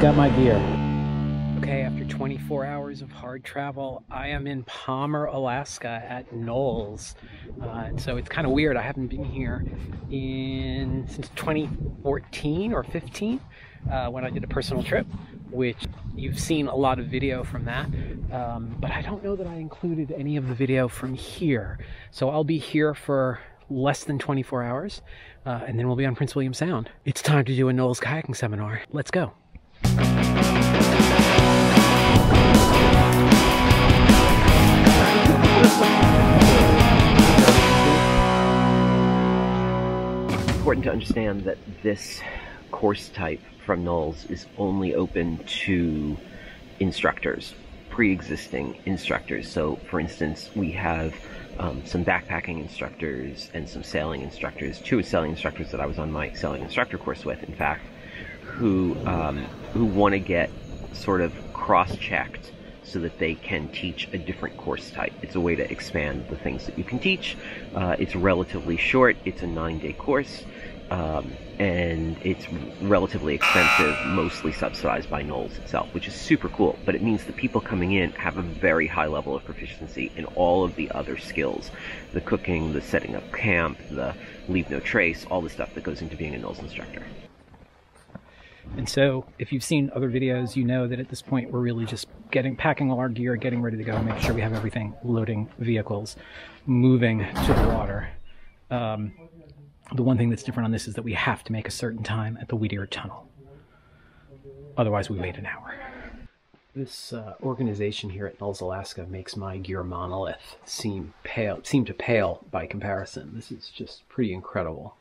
out my gear. Okay, after 24 hours of hard travel, I am in Palmer, Alaska at NOLS. So it's kind of weird. I haven't been here since 2014 or 15 when I did a personal trip, which you've seen a lot of video from that. But I don't know that I included any of the video from here. So I'll be here for less than 24 hours, and then we'll be on Prince William Sound. It's time to do a NOLS kayaking seminar. Let's go. It's important to understand that this course type from NOLS is only open to instructors, pre-existing instructors. So for instance, we have some backpacking instructors and some sailing instructors, two sailing instructors that I was on my sailing instructor course with, in fact, who want to get sort of cross-checked so that they can teach a different course type. It's a way to expand the things that you can teach. It's relatively short. It's a 9-day course, and it's relatively expensive, mostly subsidized by NOLS itself, which is super cool. But it means the people coming in have a very high level of proficiency in all of the other skills: the cooking, the setting up camp, the leave no trace, all the stuff that goes into being a NOLS instructor. And so if you've seen other videos, you know that at this point we're really just packing all our gear, getting ready to go, making sure we have everything, loading vehicles, moving to the water. The one thing that's different on this is that we have to make a certain time at the Whittier Tunnel. Otherwise we wait an hour. This organization here at NOLS Alaska makes my gear monolith seem to pale by comparison. This is just pretty incredible.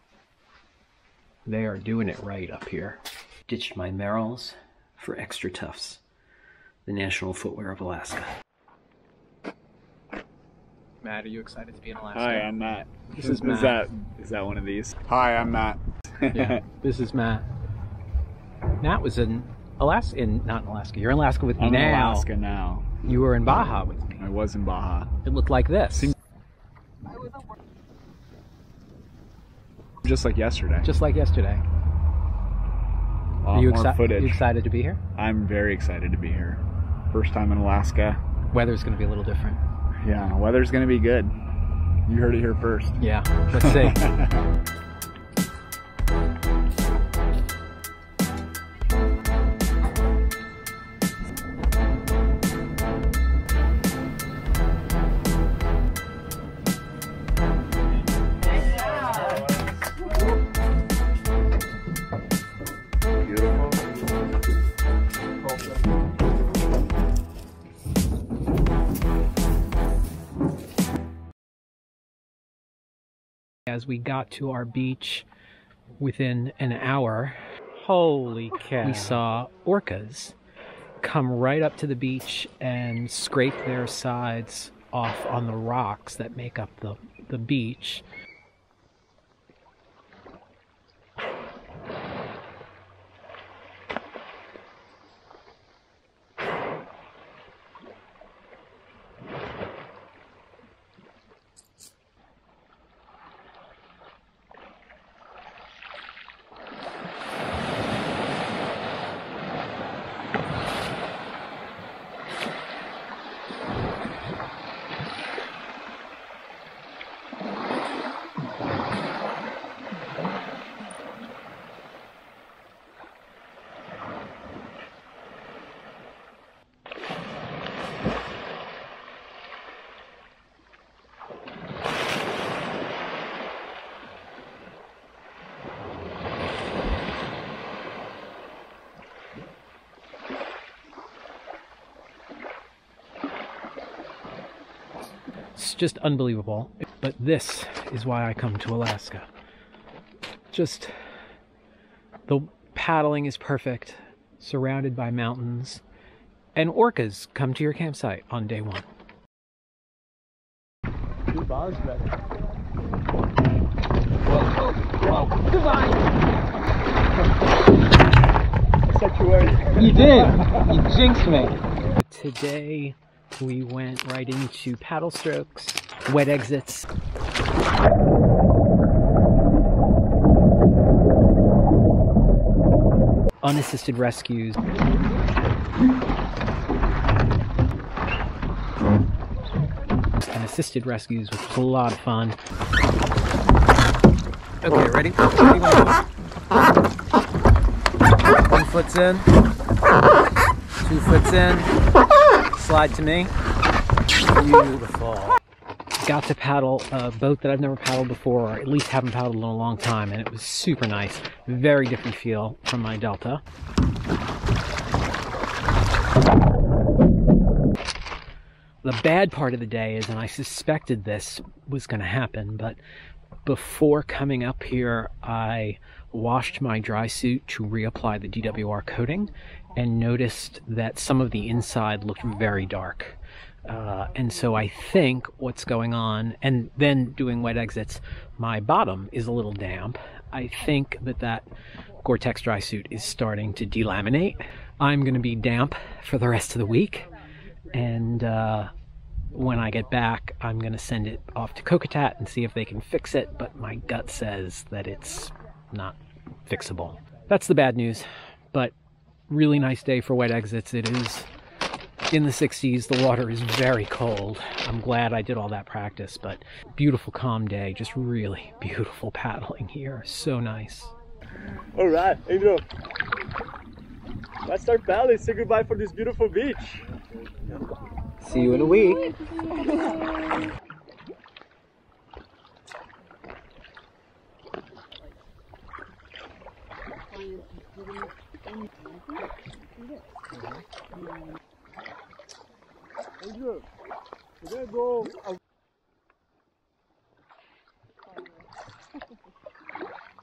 They are doing it right up here. Ditched my Merrells for Extra Toughs, the national footwear of Alaska. Matt, are you excited to be in Alaska? Hi, I'm Matt. This is Matt. Is that one of these? Hi, I'm Matt. Yeah, this is Matt. Matt was in Alaska, not in Alaska. You're in Alaska with me now. I'm in Alaska now. You were in Baja with me. I was in Baja. It looked like this. Just like yesterday. Just like yesterday. Are you excited to be here? I'm very excited to be here. First time in Alaska. Weather's going to be a little different. Yeah, weather's going to be good. You heard it here first. Yeah, let's see. As we got to our beach within an hour, holy cow, we saw orcas come right up to the beach and scrape their sides off on the rocks that make up the beach. It's just unbelievable. But this is why I come to Alaska. Just the paddling is perfect, surrounded by mountains, and orcas come to your campsite on day one. Whoa, goodbye! I set you right. You did! You jinxed me! Today we went right into paddle strokes, wet exits. unassisted rescues. And assisted rescues, which was a lot of fun. Okay, ready? Ready? 1 foot's in, 2 foot's in, slide to me. Beautiful. Got to paddle a boat that I've never paddled before, or at least haven't paddled in a long time, and it was super nice. Very different feel from my Delta. The bad part of the day is, and I suspected this was going to happen, but before coming up here, I washed my dry suit to reapply the DWR coating and noticed that some of the inside looked very dark. And so I think what's going on, and then doing wet exits, my bottom is a little damp. I think that Gore-Tex dry suit is starting to delaminate. I'm going to be damp for the rest of the week, and when I get back, I'm going to send it off to Kokatat and see if they can fix it, but my gut says that it's not fixable. That's the bad news, but really nice day for wet exits. It is in the 60s. The water is very cold. I'm glad I did all that practice, but beautiful calm day. Just really beautiful paddling here. So nice. All right, Angel. Let's start paddling. Say goodbye for this beautiful beach. See you in a week.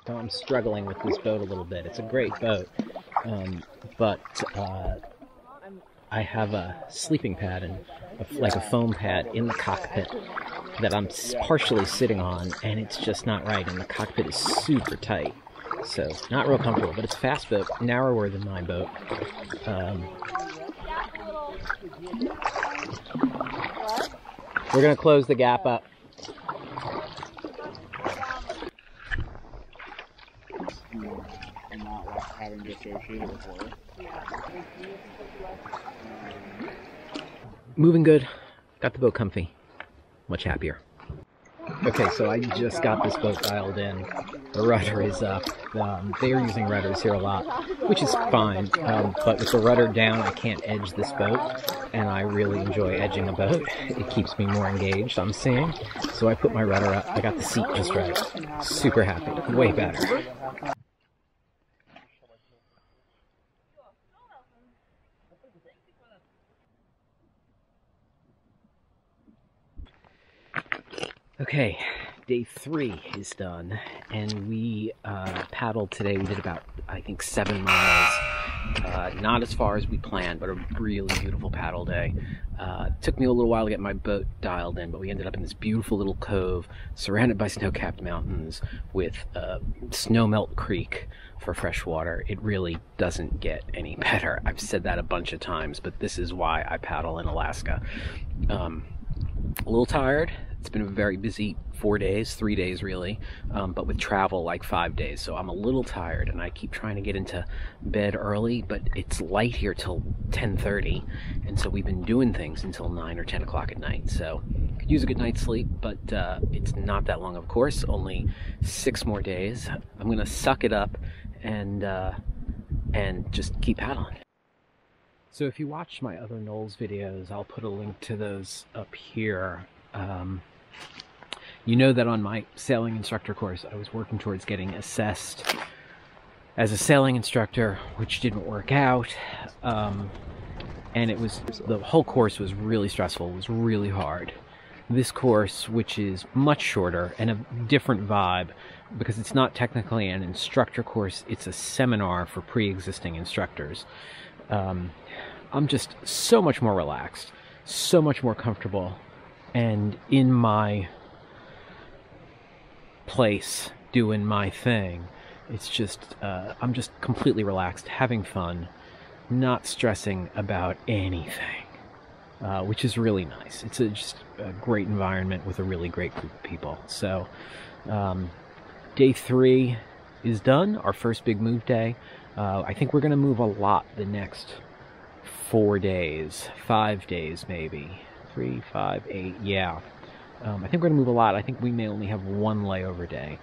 So I'm struggling with this boat a little bit. It's a great boat, but I have a sleeping pad and like a foam pad in the cockpit that I'm partially sitting on, and it's just not right, and the cockpit is super tight, so not real comfortable. But it's a fast boat, narrower than my boat. We're gonna close the gap up. Not like having dissociated before. Moving good. Got the boat comfy. Much happier. Okay, so I just got this boat dialed in. The rudder is up. They are using rudders here a lot, which is fine. But with the rudder down, I can't edge this boat, and I really enjoy edging a boat. It keeps me more engaged, I'm seeing. So I put my rudder up. I got the seat just right. Super happy. Way better. Okay, day 3 is done, and we paddled today. We did about, I think, 7 miles. Not as far as we planned, but a really beautiful paddle day. Took me a little while to get my boat dialed in, but we ended up in this beautiful little cove surrounded by snow-capped mountains with Snowmelt Creek for fresh water. It really doesn't get any better. I've said that a bunch of times, but this is why I paddle in Alaska. A little tired. It's been a very busy 4 days, 3 days really, but with travel like 5 days. So I'm a little tired, and I keep trying to get into bed early, but it's light here till 10:30, and so we've been doing things until 9 or 10 o'clock at night. So could use a good night's sleep, but it's not that long, of course. Only 6 more days. I'm gonna suck it up and just keep paddling. So if you watch my other NOLS videos, I'll put a link to those up here. You know that on my sailing instructor course, I was working towards getting assessed as a sailing instructor, which didn't work out. And the whole course was really stressful. It was really hard. This course, which is much shorter and a different vibe, because it's not technically an instructor course, it's a seminar for pre-existing instructors. I'm just so much more relaxed, so much more comfortable, and in my place doing my thing. It's just I'm just completely relaxed, having fun, not stressing about anything, which is really nice. It's just a great environment with a really great group of people. So day 3 is done, our first big move day. I think we're going to move a lot the next 4 days, 5 days maybe. 3, 5, 8, yeah. I think we're going to move a lot. I think we may only have one layover day.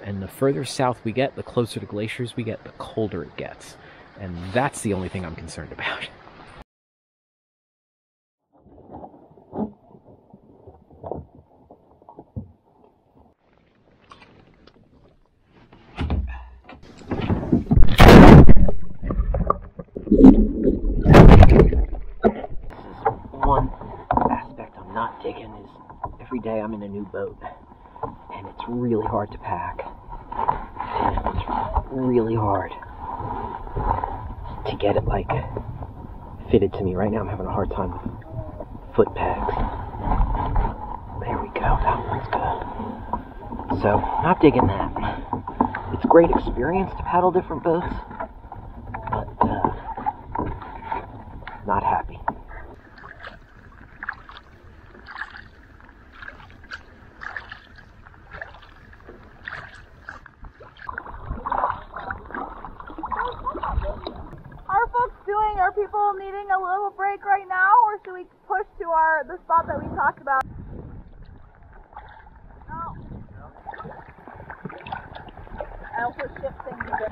And the further south we get, the closer to glaciers we get, the colder it gets. And that's the only thing I'm concerned about. One aspect I'm not digging is every day I'm in a new boat, and it's really hard to pack, and it's really hard to get it like fitted to me. Right now I'm having a hard time with foot pegs. There we go, that one's good. So, not digging that. It's a great experience to paddle different boats, but not happy. Are people needing a little break right now, or should we push to the spot that we talked about? No. I also ship things a bit.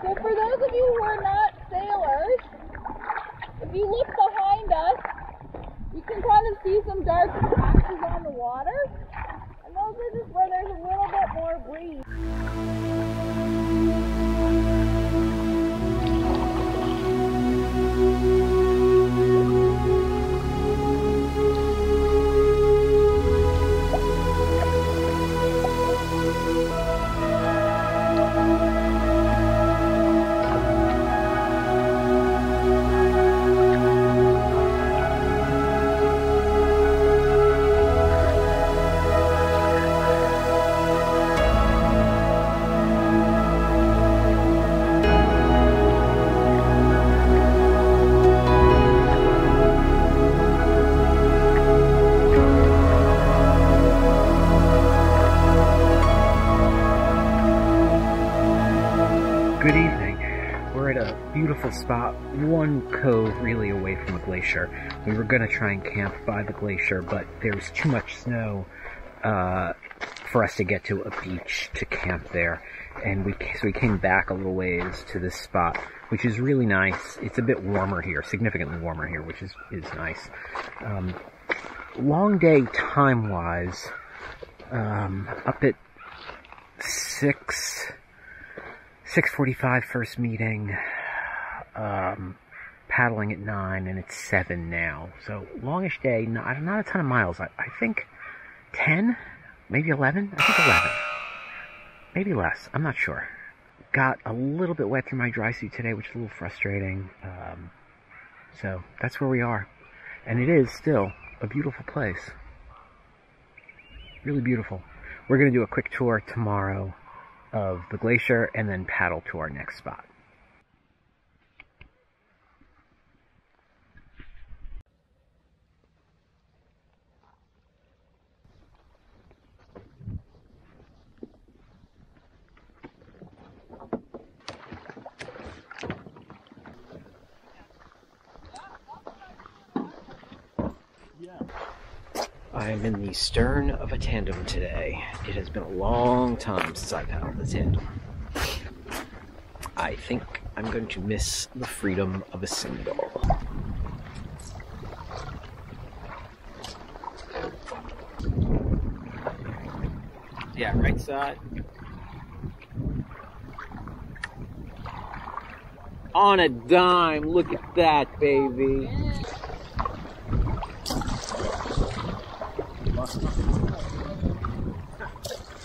So for those of you who are not sailors, if you look behind us, you can kind of see some dark patches on the water, and those are just where there's a little bit more breeze. Good evening. We're at a beautiful spot, one cove really away from the glacier. We were going to try and camp by the glacier, but there's too much snow for us to get to a beach to camp there. And so we came back a little ways to this spot, which is really nice. It's a bit warmer here, significantly warmer here, which is nice. Long day time-wise, up at 6:45 first meeting, paddling at 9, and it's 7 now. So longish day, not a ton of miles. I think 10, maybe 11. I think 11, maybe less. I'm not sure. Got a little bit wet through my dry suit today, which is a little frustrating. So that's where we are, and it is still a beautiful place. Really beautiful. We're gonna do a quick tour tomorrow of the glacier and then paddle to our next spot. I am in the stern of a tandem today. It has been a long time since I paddled a tandem. I think I'm going to miss the freedom of a single. Yeah, right side. On a dime, look at that, baby.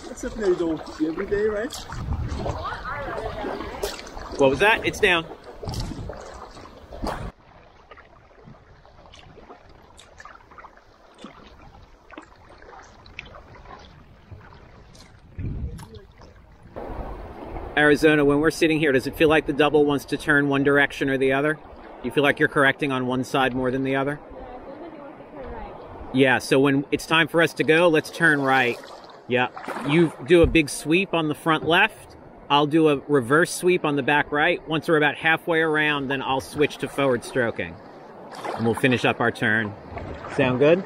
That's something you don't see every day, right? What was that? It's down. Arizona, when we're sitting here, does it feel like the double wants to turn one direction or the other? You feel like you're correcting on one side more than the other? Yeah, so when it's time for us to go, let's turn right. Yeah, you do a big sweep on the front left. I'll do a reverse sweep on the back right. Once we're about halfway around, then I'll switch to forward stroking. And we'll finish up our turn. Sound good?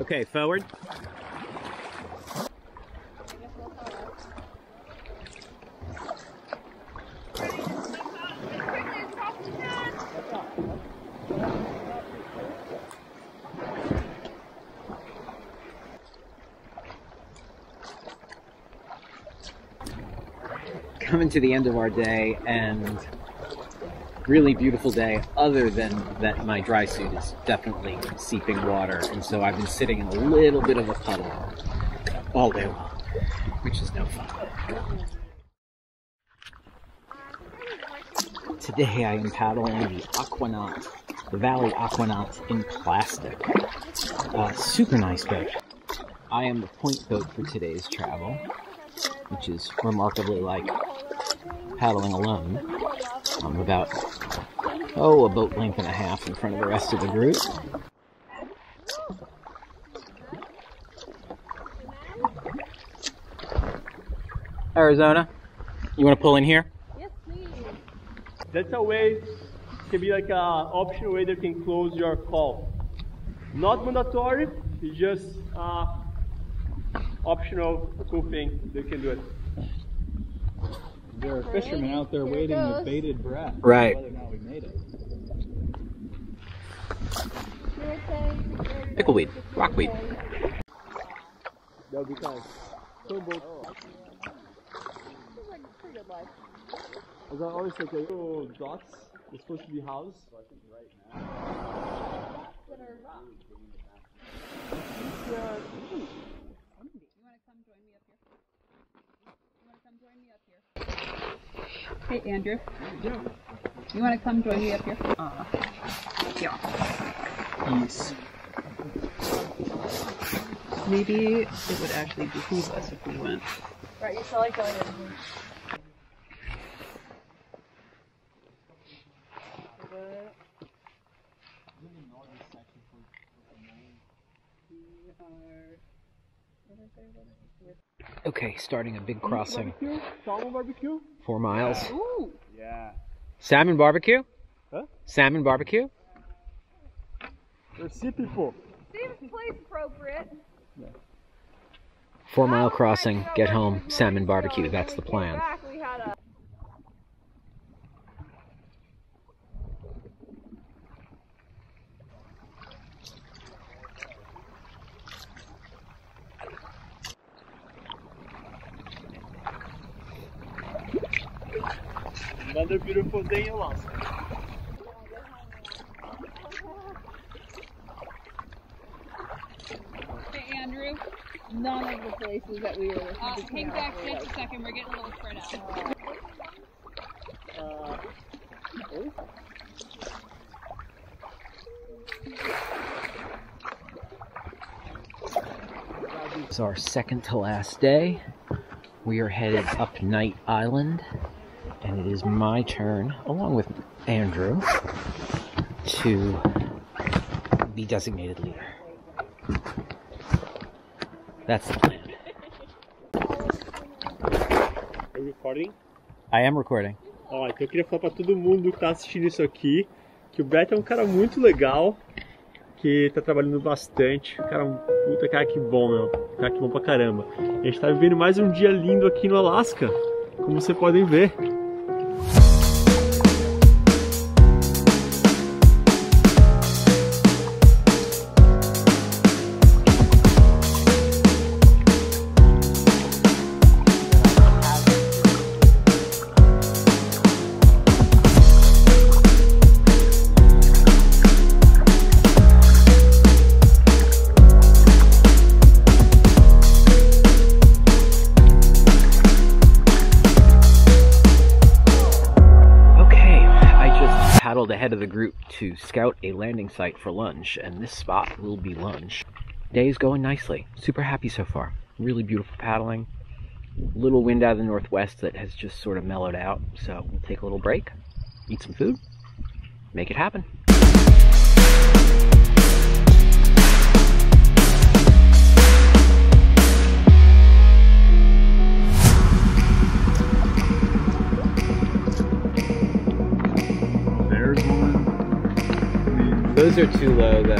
Okay, forward. Coming to the end of our day, and really beautiful day, other than that my dry suit is definitely seeping water, and so I've been sitting in a little bit of a puddle all day long, which is no fun. Today I am paddling the Aquanaut, the Valley Aquanaut in plastic. Super nice boat. I am the point boat for today's travel, which is remarkably like paddling alone. I'm about, a boat length and a half in front of the rest of the group. Arizona, you want to pull in here? Yes, please. That's a way, can be like a optional way that you can close your call. Not mandatory, it's just optional, cool thing, you can do it. There are fishermen out there waiting with bated breath. Right. Whether or not we made it. Pickleweed, rockweed. That'll be nice. So both. As I always say, little dots, they're supposed to be houses. Hey, Andrew. You want to come join me up here? Yeah. Yes. Maybe it would actually behoove us if we went. Right, you shall I go in? Okay, starting a big crossing. Salmon barbecue? 4 miles. Ooh. Yeah. Salmon barbecue? Huh? Salmon barbecue? Let's see people. Seems place appropriate. 4 mile crossing, get home, salmon barbecue. That's the plan. We had a Another beautiful day in Alaska. Hey, Andrew. None of the places that we were. Hang back just a second. We're getting a little spread out. It's our second to last day. We are headed up Night Island, and it is my turn, along with Andrew, to be designated leader. That's the plan. Are you recording? I am recording. Ó, então eu queria falar pra todo mundo que tá assistindo isso aqui, que o Beto é um cara muito legal, que tá trabalhando bastante, um cara, puta cara que bom, meu, um cara que bom pra caramba. A gente tá vivendo mais um dia lindo aqui no Alasca, como vocês podem ver. Ahead of the group to scout a landing site for lunch, and this spot will be lunch. Day's going nicely. Super happy so far. Really beautiful paddling. Little wind out of the northwest that has just sort of mellowed out, so we'll take a little break, eat some food, make it happen. Those are too low though.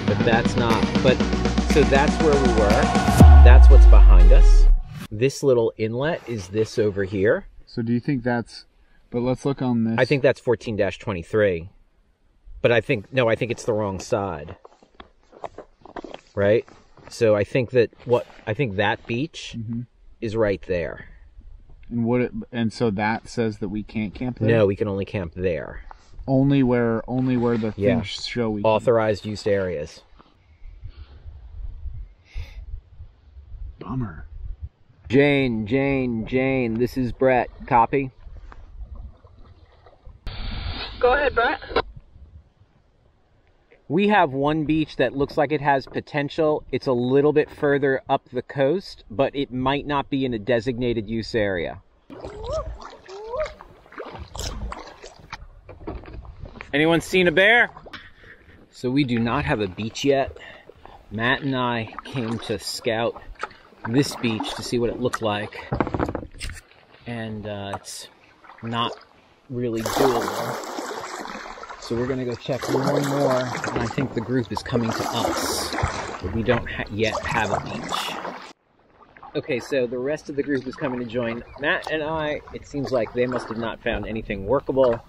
But that's not, but, so that's where we were. That's what's behind us. This little inlet is this over here. So do you think that's, but let's look on this. I think that's 14-23. But I think, no, I think it's the wrong side. Right? So I think that that beach is right there. And so that says that we can't camp there? No, we can only camp there. Only where the things show we authorized use areas. Bummer. Jane, this is Brett. Copy? Go ahead, Brett. We have one beach that looks like it has potential. It's a little bit further up the coast, but it might not be in a designated use area. Anyone seen a bear? So we do not have a beach yet. Matt and I came to scout this beach to see what it looked like. And it's not really doable. So we're gonna go check one more, and I think the group is coming to us. But we don't yet have a beach. Okay, so the rest of the group is coming to join Matt and I. It seems like they must have not found anything workable.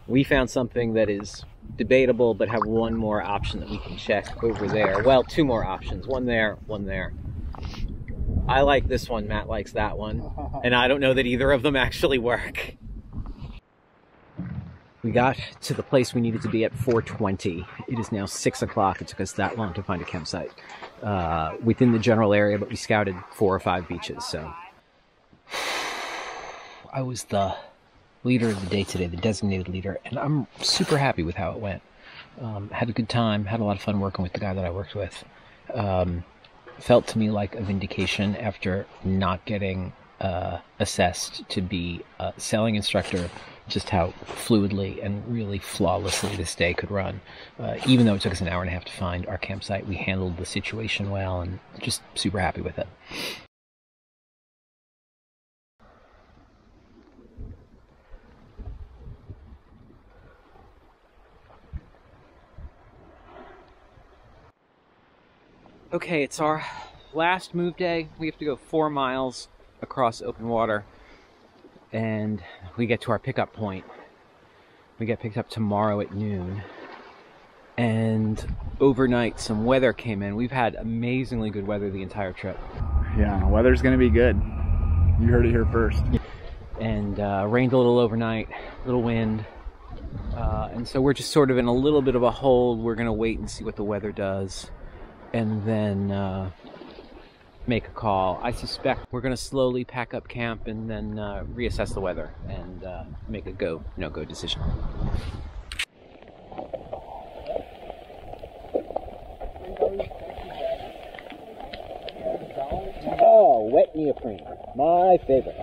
We found something that is debatable, but have one more option that we can check over there. Well, two more options. One there, one there. I like this one, Matt likes that one. And I don't know that either of them actually work. We got to the place we needed to be at 4:20. It is now 6 o'clock. It took us that long to find a campsite within the general area, but we scouted 4 or 5 beaches, so. I was the leader of the day today, the designated leader, and I'm super happy with how it went. Had a good time, had a lot of fun working with the guy that I worked with. Felt to me like a vindication after not getting assessed to be a sailing instructor, just how fluidly and really flawlessly this day could run. Even though it took us an hour and a half to find our campsite, we handled the situation well and just super happy with it. Okay, it's our last move day. We have to go 4 miles across open water, and we get to our pickup point. We get picked up tomorrow at noon, and overnight some weather came in. We've had amazingly good weather the entire trip. Yeah, weather's gonna be good. You heard it here first. And rained a little overnight, little wind, and so we're just sort of in a little bit of a hold. We're gonna wait and see what the weather does, and then make a call. I suspect we're going to slowly pack up camp and then reassess the weather and make a go, no-go decision. Oh, wet neoprene. My favorite.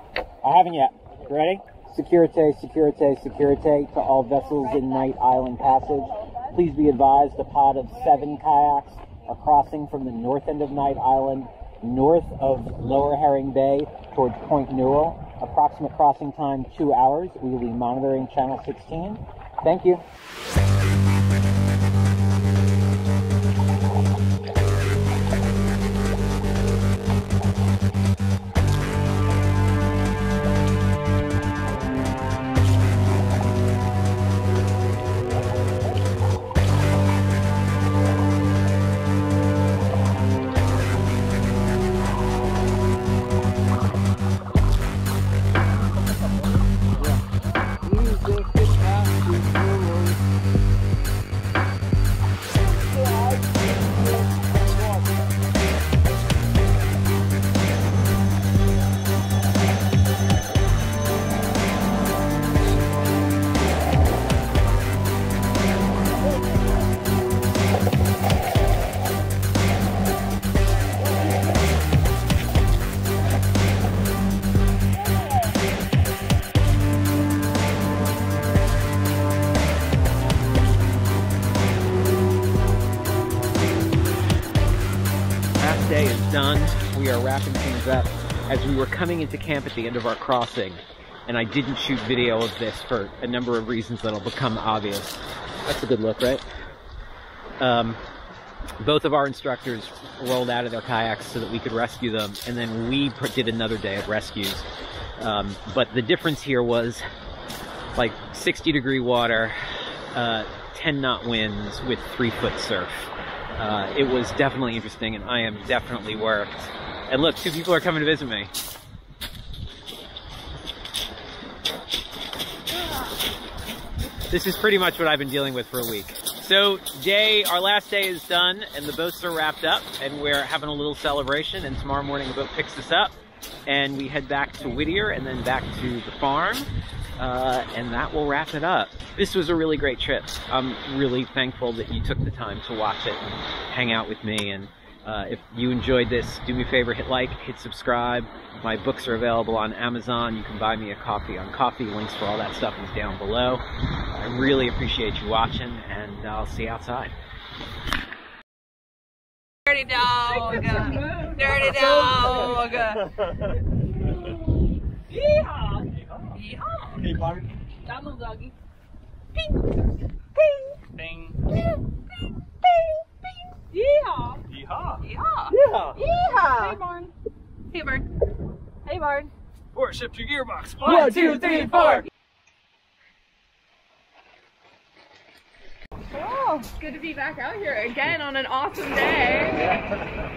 I haven't yet. Ready? Securite, securite, securite to all vessels in Night Island Passage. Please be advised a pod of 7 kayaks are crossing from the north end of Night Island, north of Lower Herring Bay towards Point Newell. Approximate crossing time 2 hours. We will be monitoring channel 16. Thank you. Day is done. We are wrapping things up. As we were coming into camp at the end of our crossing, and I didn't shoot video of this for a number of reasons that'll become obvious. That's a good look, right? Both of our instructors rolled out of their kayaks so that we could rescue them, and then we did another day of rescues. But the difference here was like 60-degree water, 10-knot winds with 3-foot surf. It was definitely interesting, and I am definitely worked. And look, 2 people are coming to visit me. This is pretty much what I've been dealing with for a week. So our last day is done, and the boats are wrapped up, and we're having a little celebration, and tomorrow morning the boat picks us up, and we head back to Whittier, and then back to the farm, and that will wrap it up. This was a really great trip. I'm really thankful that you took the time to watch it and hang out with me, and if you enjoyed this, do me a favor, hit like, hit subscribe. My books are available on Amazon. You can buy me a copy on Ko-fi. Links for all that stuff is down below. I really appreciate you watching, and I'll see you outside. Dirty dog! Dirty dog! Yeehaw! Yeehaw! Hey, Bart. Down, little doggy. Bing. Ping! Ping! Ping! Ping! Yeehaw! Yeehaw. Yeehaw! Yeehaw. Yeehaw! Hey, Barn. Hey, Barn. Hey, Barn. Or shift your gearbox. 1, 2, 3, 4. Oh, it's good to be back out here again on an awesome day.